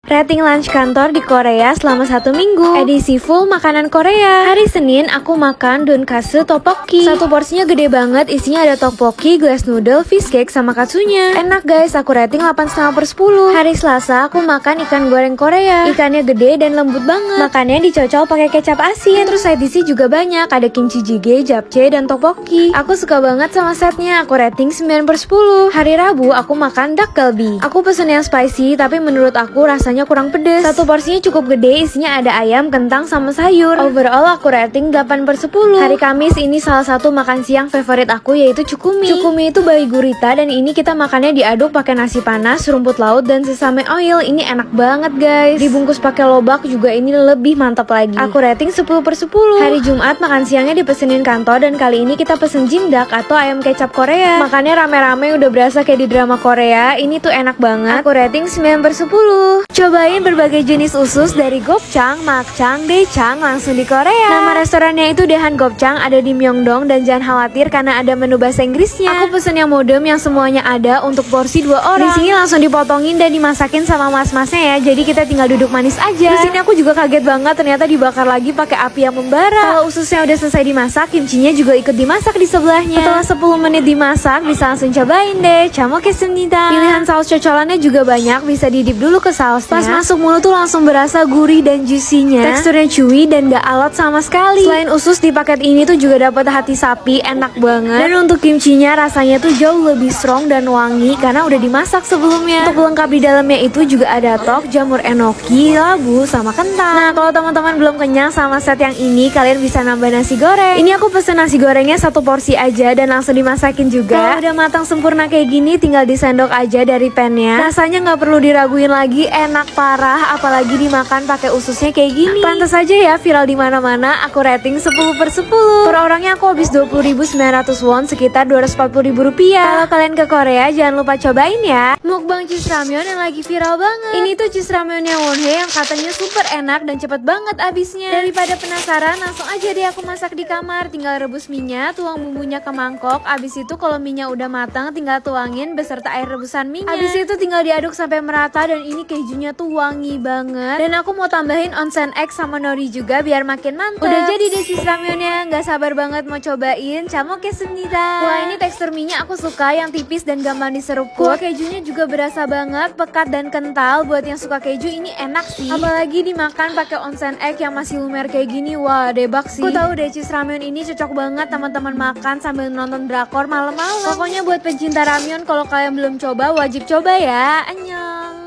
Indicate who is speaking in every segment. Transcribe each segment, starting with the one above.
Speaker 1: Rating lunch kantor di Korea selama 1 minggu. Edisi full makanan Korea. Hari Senin aku makan donkasu tteokbokki. Satu porsinya gede banget, isinya ada tteokbokki, glass noodle, fish cake, sama katsunya. Enak guys, aku rating 8,5/10. Hari Selasa aku makan ikan goreng Korea. Ikannya gede dan lembut banget. Makannya dicocol pakai kecap asin. Terus side dish juga banyak, ada kimchi jjigae, japchae, dan tteokbokki. Aku suka banget sama setnya, aku rating 9/10. Hari Rabu aku makan dak galbi. Aku pesen yang spicy, tapi menurut aku rasanya kurang pedes. Satu porsinya cukup gede, isinya ada ayam, kentang, sama sayur. Overall aku rating 8/10. Hari Kamis ini salah satu makan siang favorit aku, yaitu cukumi. Cukumi itu bayi gurita, dan ini kita makannya diaduk pakai nasi panas, rumput laut, dan sesame oil. Ini enak banget guys. Dibungkus pakai lobak juga, ini lebih mantap lagi. Aku rating 10/10. Hari Jumat makan siangnya dipesenin kantor, dan kali ini kita pesen jimdak atau ayam kecap Korea. Makannya rame-rame, udah berasa kayak di drama Korea. Ini tuh enak banget. Aku rating 9/10. Cobain berbagai jenis usus dari gopchang, makchang, daechang langsung di Korea. Nama restorannya itu Daehan Gopchang, ada di Myeongdong, dan jangan khawatir karena ada menu bahasa Inggrisnya. Aku pesen yang modem yang semuanya ada untuk porsi 2 orang. Di sini langsung dipotongin dan dimasakin sama mas-masnya ya. Jadi kita tinggal duduk manis aja. Di sini aku juga kaget banget, ternyata dibakar lagi pakai api yang membara. Kalau ususnya udah selesai dimasak, kimchinya juga ikut dimasak di sebelahnya. Setelah 10 menit dimasak, bisa langsung cobain deh. Chamokesumnida. Pilihan saus cocolannya juga banyak, bisa didip dulu ke sausnya. Pas masuk mulut tuh langsung berasa gurih dan juicy-nya. Teksturnya chewy dan gak alot sama sekali. Selain usus, di paket ini tuh juga dapat hati sapi, enak banget. Dan untuk kimchinya rasanya tuh jauh lebih strong dan wangi karena udah dimasak sebelumnya. Untuk pelengkap di dalamnya itu juga ada tok, jamur enoki, labu, sama kentang. Nah, kalau teman-teman belum kenyang sama set yang ini, kalian bisa nambah nasi goreng. Ini aku pesen nasi gorengnya 1 porsi aja dan langsung dimasakin juga. Kalau udah matang sempurna kayak gini, tinggal disendok aja dari pannya. Rasanya nggak perlu diraguin lagi, enak parah, apalagi dimakan pakai ususnya kayak gini. Pantas aja ya viral di mana-mana. Aku rating 10/10. Per orangnya aku habis 20.900 won, sekitar 240.000 rupiah. Kalau kalian ke Korea jangan lupa cobain ya. Mukbang cheese ramyeon yang lagi viral banget. Ini tuh cheese ramyeonnya Wonhae yang katanya super enak dan cepet banget habisnya. Daripada penasaran, langsung aja deh aku masak di kamar. Tinggal rebus minyak, tuang bumbunya ke mangkok. Abis itu kalau minyak udah matang, tinggal tuangin beserta air rebusan minyak. Abis itu tinggal diaduk sampai merata, dan ini kejunya tuh wangi banget. Dan aku mau tambahin onsen egg sama nori juga biar makin mantap. Udah jadi deh cheese ramyeonnya, nggak sabar banget mau cobain. Chamokesumnida. Wah, ini tekstur minyak aku suka, yang tipis dan gampang diseruput. Kejunya juga berasa banget, pekat dan kental. Buat yang suka keju ini enak sih. Apalagi dimakan pakai onsen egg yang masih lumer kayak gini, wah debak sih. Aku tahu deh cheese ramyeon ini cocok banget teman-teman makan sambil nonton drakor malam-malam. Pokoknya buat pecinta ramyeon, kalau kalian belum coba wajib coba ya. Annyeong.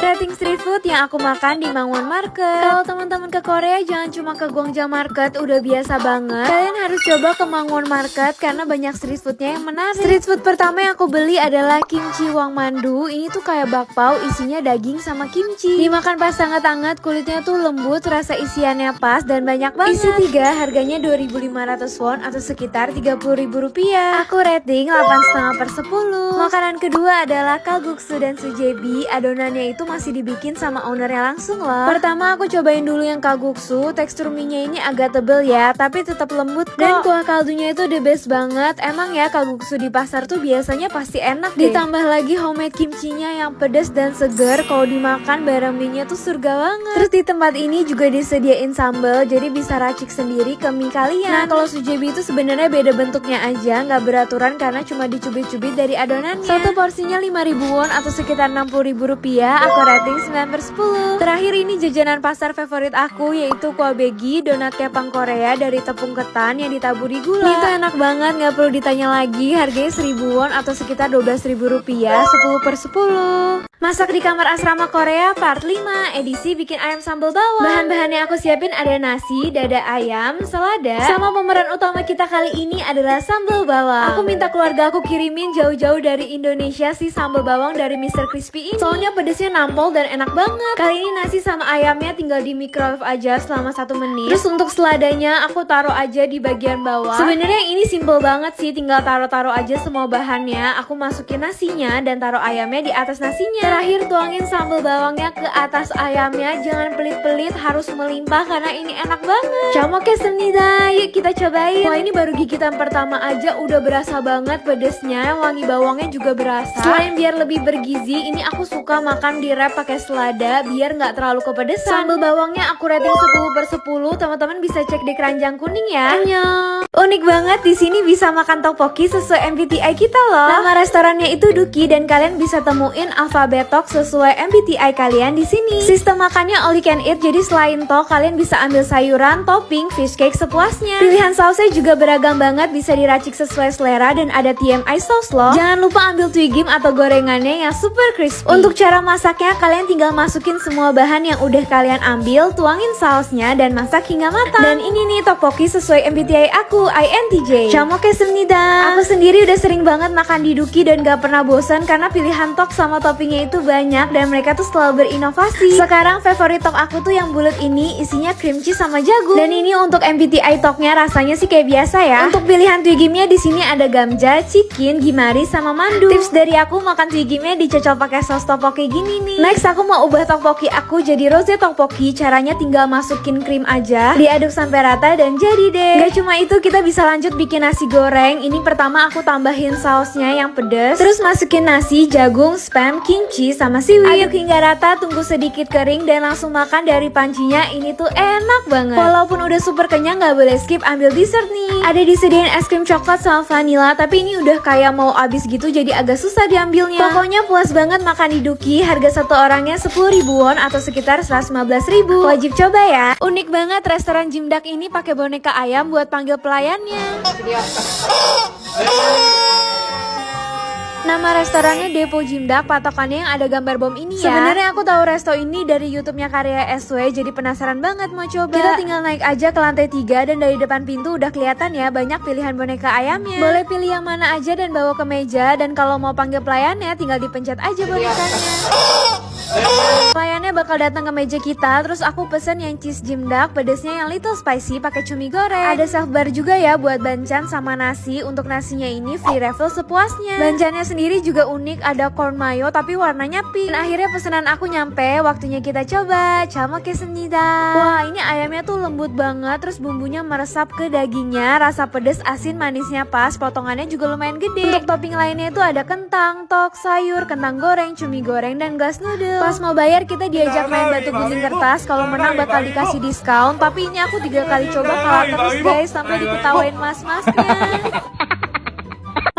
Speaker 1: Rating street food yang aku makan di Mangwon Market. Kalau teman-teman ke Korea jangan cuma ke Gongja Market, udah biasa banget. Kalian harus coba ke Mangwon Market karena banyak street foodnya yang menarik. Street food pertama yang aku beli adalah kimchi wangmandu. Ini tuh kayak bakpao, isinya daging sama kimchi. Dimakan pas hangat-hangat, kulitnya tuh lembut, rasa isiannya pas dan banyak banget. Isi 3 harganya 2.500 won atau sekitar 30.000 rupiah. Aku rating 8,5/10. Makanan kedua adalah kalguksu dan sujebi. Adonannya itu masih dibikin sama ownernya langsung loh. Pertama aku cobain dulu yang kalguksu. Tekstur mie-nya ini agak tebel ya, tapi tetap lembut kok. Dan kuah kaldunya itu the best banget. Emang ya kalguksu di pasar tuh biasanya pasti enak deh. Ditambah lagi homemade kimchinya yang pedas dan segar. Kalau dimakan bareng mie-nya tuh surga banget. Terus di tempat ini juga disediain sambal, jadi bisa racik sendiri ke mie kalian. Nah, kalau sujebi itu sebenarnya beda bentuknya aja, nggak beraturan karena cuma dicubit-cubit dari adonannya. Satu porsinya 5.000 won atau sekitar 60.000 rupiah. Aku rating 9/10. Terakhir ini jajanan pasar favorit aku, yaitu kuabegi, donat kepang Korea dari tepung ketan yang ditaburi gula. Ini tuh enak banget, nggak perlu ditanya lagi. Harganya 1.000 won atau sekitar 12.000 rupiah. 10/10. Masak di kamar asrama Korea part 5, edisi bikin ayam sambal bawang. Bahan-bahan yang aku siapin ada nasi, dada ayam, selada, sama pemeran utama kita kali ini adalah sambal bawang. Aku minta keluarga aku kirimin jauh-jauh dari Indonesia sih sambal bawang dari Mr. Crispy ini. Soalnya pedesnya nampol dan enak banget. Kali ini nasi sama ayamnya tinggal di microwave aja selama 1 menit. Terus untuk seladanya aku taruh aja di bagian bawah. Sebenarnya ini simple banget sih, tinggal taruh-taruh aja semua bahannya. Aku masukin nasinya dan taruh ayamnya di atas nasinya. Terakhir tuangin sambal bawangnya ke atas ayamnya. Jangan pelit-pelit, harus melimpah karena ini enak banget. Chamokesumnida, yuk kita cobain. Wah, ini baru gigitan pertama aja udah berasa banget pedesnya, wangi bawangnya juga berasa. Selain biar lebih bergizi, ini aku suka makan di wrap pakai selada biar nggak terlalu kepedesan. Sambal bawangnya aku rating 10/10. Teman-teman bisa cek di keranjang kuning ya. Annyeong. Unik banget, di sini bisa makan tteokbokki sesuai MBTI kita loh. Nama restorannya itu Duki dan kalian bisa temuin alfabet tok sesuai MBTI kalian di sini. Sistem makannya all you can eat, jadi selain tok kalian bisa ambil sayuran, topping, fish cake sepuasnya. Pilihan sausnya juga beragam banget, bisa diracik sesuai selera dan ada TMI sauce loh. Jangan lupa ambil twigim atau gorengannya yang super crispy. Untuk cara masaknya kalian tinggal masukin semua bahan yang udah kalian ambil, tuangin sausnya dan masak hingga matang. Dan ini nih tteokbokki sesuai MBTI aku, INTJ. Chamokesumnida. Aku sendiri udah sering banget makan di Duki dan gak pernah bosan karena pilihan tok sama toppingnya itu banyak dan mereka tuh selalu berinovasi. Sekarang favorit tok aku tuh yang bulat ini, isinya cream cheese sama jagung. Dan ini untuk MBTI toknya rasanya sih kayak biasa ya. Untuk pilihan twigimnya di sini ada gamja, chicken, gimari sama mandu. Tips dari aku makan twigimnya dicocol pakai saus tteokbokki gini nih. Next aku mau ubah tteokbokki aku jadi rose tteokbokki. Caranya tinggal masukin krim aja, diaduk sampai rata dan jadi deh. Gak cuma itu, kita bisa lanjut bikin nasi goreng. Ini pertama aku tambahin sausnya yang pedas, terus masukin nasi, jagung, spam, kimchi, sama seaweed. Aduk hingga rata, tunggu sedikit kering dan langsung makan dari pancinya. Ini tuh enak banget. Walaupun udah super kenyang, gak boleh skip ambil dessert nih. Ada disediain es krim coklat sama vanilla, tapi ini udah kayak mau habis gitu, jadi agak susah diambilnya. Pokoknya puas banget makan di Duki. Harga satu orangnya 10.000 won atau sekitar 115.000. Wajib coba ya. Unik banget, restoran Jimdak ini pakai boneka ayam buat panggil pelayannya. Nama restorannya Depo Jimdak, patokannya yang ada gambar bom ini ya. Sebenarnya aku tahu resto ini dari YouTube-nya Karya SW, jadi penasaran banget mau coba. Kita tinggal naik aja ke lantai 3 dan dari depan pintu udah kelihatan ya banyak pilihan boneka ayamnya. Boleh pilih yang mana aja dan bawa ke meja, dan kalau mau panggil pelayannya tinggal dipencet aja bonekanya. Pelayannya bakal datang ke meja kita, terus aku pesen yang cheese jimdak, pedesnya yang little spicy pakai cumi goreng. Ada self bar juga ya buat banchan sama nasi. Untuk nasinya ini free refill sepuasnya. Banchannya sendiri juga unik, ada corn mayo tapi warnanya pink. Dan akhirnya pesanan aku nyampe, waktunya kita coba. Chamokesumnida. Wah, ini ayamnya tuh lembut banget, terus bumbunya meresap ke dagingnya, rasa pedes, asin, manisnya pas, potongannya juga lumayan gede. Untuk topping lainnya itu ada kentang, tok, sayur, kentang goreng, cumi goreng, dan glass noodle. Pas mau bayar kita diajak main batu gunting kertas, kalau menang bakal dikasih diskon. Tapi ini aku 3 kali coba kalah terus guys, sampai diketawain mas-masnya.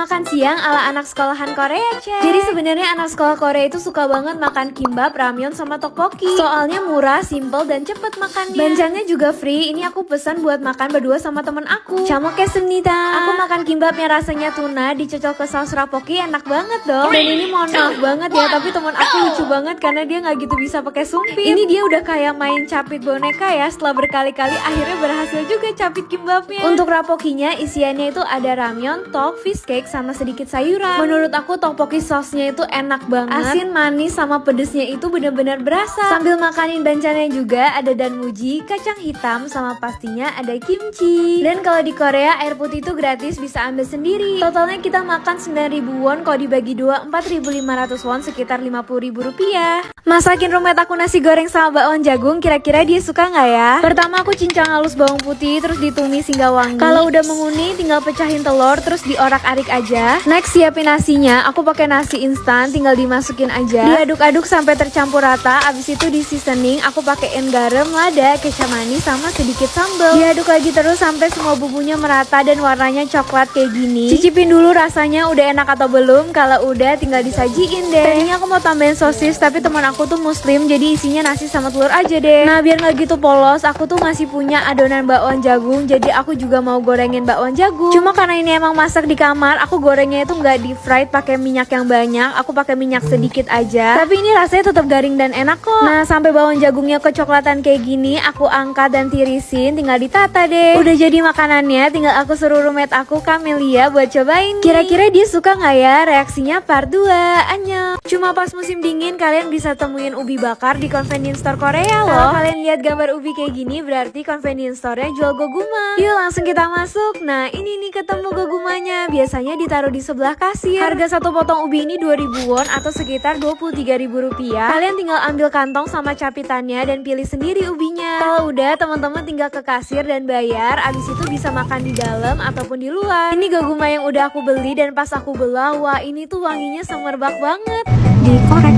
Speaker 1: Makan siang ala anak sekolahan Korea, cek. Jadi sebenarnya anak sekolah Korea itu suka banget makan kimbap, ramyeon, sama tteokbokki. Soalnya murah, simple, dan cepet makannya. Banchannya juga free. Ini aku pesan buat makan berdua sama temen aku. Chamokesumnida. Aku makan kimbapnya rasanya tuna, dicocol ke saus rapoki, enak banget dong. Dan ini mohon maaf banget ya, tapi temen aku lucu banget karena dia nggak gitu bisa pakai sumpit. Ini dia udah kayak main capit boneka ya. Setelah berkali-kali akhirnya berhasil juga capit kimbapnya. Untuk rapokinya isiannya itu ada ramyeon, tok, fish cake, sama sedikit sayuran. Menurut aku tteokbokki sausnya itu enak banget. Asin, manis, sama pedesnya itu bener-bener berasa. Sambil makanin banchannya juga ada danmuji, kacang hitam, sama pastinya ada kimchi. Dan kalau di Korea air putih itu gratis, bisa ambil sendiri. Totalnya kita makan 9.000 won, kalau dibagi 2 4.500 won, sekitar 50.000 rupiah. Masakin roommate aku nasi goreng sama bakwan jagung, kira-kira dia suka nggak ya? Pertama aku cincang halus bawang putih, terus ditumis hingga wangi. Kalau udah menguning tinggal pecahin telur, terus diorak-arik aja. Next siapin nasinya, aku pakai nasi instan, tinggal dimasukin aja. Diaduk-aduk sampai tercampur rata. Abis itu di seasoning, aku pakein garam, lada, kecap manis, sama sedikit sambal. Diaduk lagi terus sampai semua bumbunya merata dan warnanya coklat kayak gini. Cicipin dulu rasanya udah enak atau belum. Kalau udah tinggal disajiin deh. Tadinya aku mau tambahin sosis, tapi teman aku tuh muslim, jadi isinya nasi sama telur aja deh. Nah biar nggak gitu polos, aku tuh masih punya adonan bakwan jagung, jadi aku juga mau gorengin bakwan jagung. Cuma karena ini emang masak di kamar, aku gorengnya itu nggak di fried pakai minyak yang banyak, aku pakai minyak sedikit aja. Tapi ini rasanya tetap garing dan enak kok. Nah sampai bakwan jagungnya kecoklatan kayak gini, aku angkat dan tirisin, tinggal ditata deh. Udah jadi makanannya, tinggal aku suruh roommate aku Camelia buat cobain. Kira-kira dia suka nggak ya? Reaksinya part 2. Annyeong. Cuma pas musim dingin kalian bisa temuin ubi bakar di convenience store Korea loh. Kalau kalian lihat gambar ubi kayak gini, berarti convenience store-nya jual goguma. Yuk langsung kita masuk. Nah ini nih ketemu gogumanya. Biasanya ditaruh ditaruh di sebelah kasir. Harga satu potong ubi ini 2000 won atau sekitar 23.000 rupiah. Kalian tinggal ambil kantong sama capitannya dan pilih sendiri ubinya. Kalau udah, teman-teman tinggal ke kasir dan bayar. Abis itu bisa makan di dalam ataupun di luar. Ini goguma yang udah aku beli dan pas aku belah, wah ini tuh wanginya semerbak banget.
Speaker 2: Dikorek,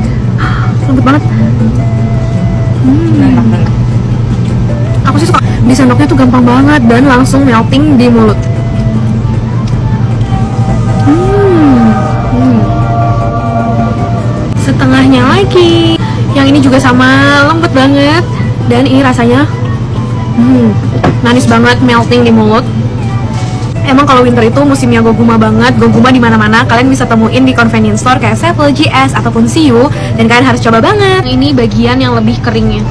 Speaker 2: lembut banget. Aku sih suka di sendoknya tuh gampang banget dan langsung melting di mulut. Setengahnya lagi. Yang ini juga sama, lembut banget dan ini rasanya manis banget, melting di mulut. Emang kalau winter itu musimnya goguma banget, goguma di mana-mana. Kalian bisa temuin di convenience store kayak Sevel, GS ataupun CU dan kalian harus coba banget. Ini bagian yang lebih keringnya.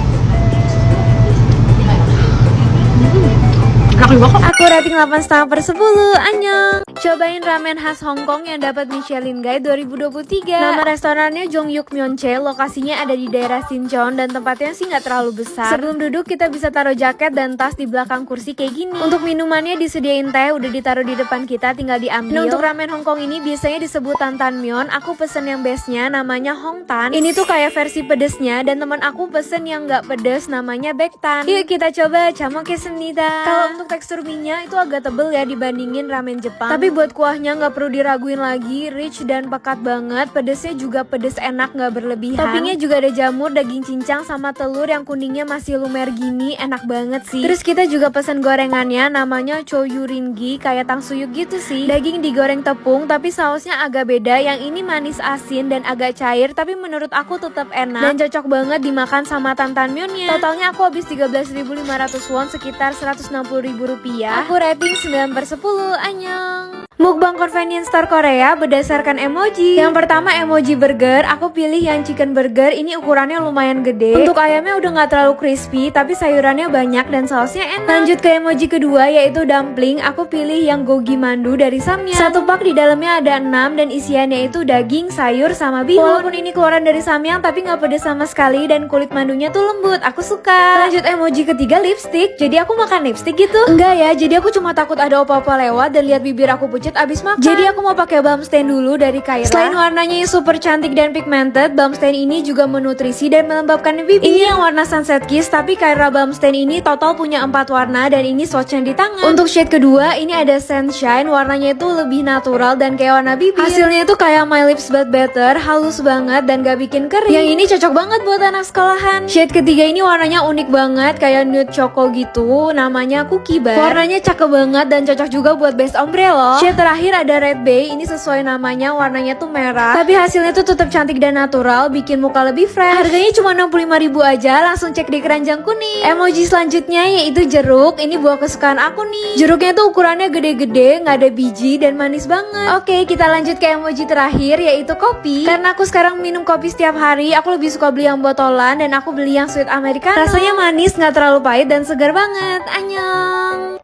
Speaker 2: Enak juga kok.
Speaker 1: Aku rating 8,5/10. Annyeong. Cobain ramen khas Hong Kong yang dapat Michelin Guide 2023. Nama restorannya Jongyuk Myeonche. Lokasinya ada di daerah Sincheon dan tempatnya sih nggak terlalu besar. Sebelum duduk kita bisa taruh jaket dan tas di belakang kursi kayak gini. Untuk minumannya disediain teh, udah ditaruh di depan kita, tinggal diambil. Nah, untuk ramen Hong Kong ini biasanya disebut tantanmyeon. Aku pesen yang bestnya, namanya Hongtan. Ini tuh kayak versi pedesnya dan teman aku pesen yang nggak pedes, namanya Baektan. Yuk kita coba, jamokesemnida. Kalau untuk tekstur mie-nya itu agak tebel ya dibandingin ramen Jepang. Tapi buat kuahnya nggak perlu diraguin lagi, rich dan pekat banget. Pedesnya juga pedes enak, nggak berlebihan. Toppingnya juga ada jamur, daging cincang sama telur yang kuningnya masih lumer gini, enak banget sih. Terus kita juga pesan gorengannya, namanya choyuringi, kayak tangsuyuk gitu sih. Daging digoreng tepung tapi sausnya agak beda. Yang ini manis asin dan agak cair, tapi menurut aku tetap enak dan cocok banget dimakan sama tantanmyeonnya. Totalnya aku habis 13.500 won, sekitar 160.000 rupiah. Aku rating 9/10. Annyeong. Mukbang convenience store Korea berdasarkan emoji. Yang pertama emoji burger, aku pilih yang chicken burger. Ini ukurannya lumayan gede. Untuk ayamnya udah nggak terlalu crispy, tapi sayurannya banyak dan sausnya enak. Lanjut ke emoji kedua yaitu dumpling. Aku pilih yang gogi mandu dari Samyang. Satu pak di dalamnya ada 6 dan isiannya itu daging, sayur, sama bihun. Walaupun ini keluaran dari Samyang tapi nggak pedes sama sekali dan kulit mandunya tuh lembut. Aku suka. Lanjut emoji ketiga lipstick. Jadi aku makan lipstick gitu? Enggak ya. Jadi aku cuma takut ada opa-opa lewat dan lihat bibir aku pucat abis makan. Jadi aku mau pakai balm stain dulu dari Kyra. Selain warnanya yang super cantik dan pigmented, balm stain ini juga menutrisi dan melembabkan bibir. Ini yang warna sunset kiss, tapi Kyra balm stain ini total punya 4 warna dan ini swatchnya di tangan. Untuk shade kedua ini ada sunshine, warnanya itu lebih natural dan kayak warna bibir. Hasilnya itu kayak my lips but better, halus banget dan gak bikin kering. Yang ini cocok banget buat anak sekolahan. Shade ketiga ini warnanya unik banget, kayak nude choco gitu, namanya cookie bar. Warnanya cakep banget dan cocok juga buat base ombre loh. Shade terakhir ada red bay, ini sesuai namanya, warnanya tuh merah tapi hasilnya tuh tetap cantik dan natural, bikin muka lebih fresh. Harganya cuma 65.000 aja, langsung cek di keranjang kuning. Emoji selanjutnya yaitu jeruk. Ini buah kesukaan aku nih. Jeruknya tuh ukurannya gede-gede, nggak ada biji dan manis banget. Oke, kita lanjut ke emoji terakhir yaitu kopi. Karena aku sekarang minum kopi setiap hari, aku lebih suka beli yang botolan dan aku beli yang sweet americano. Rasanya manis, nggak terlalu pahit dan segar banget. Annyeong.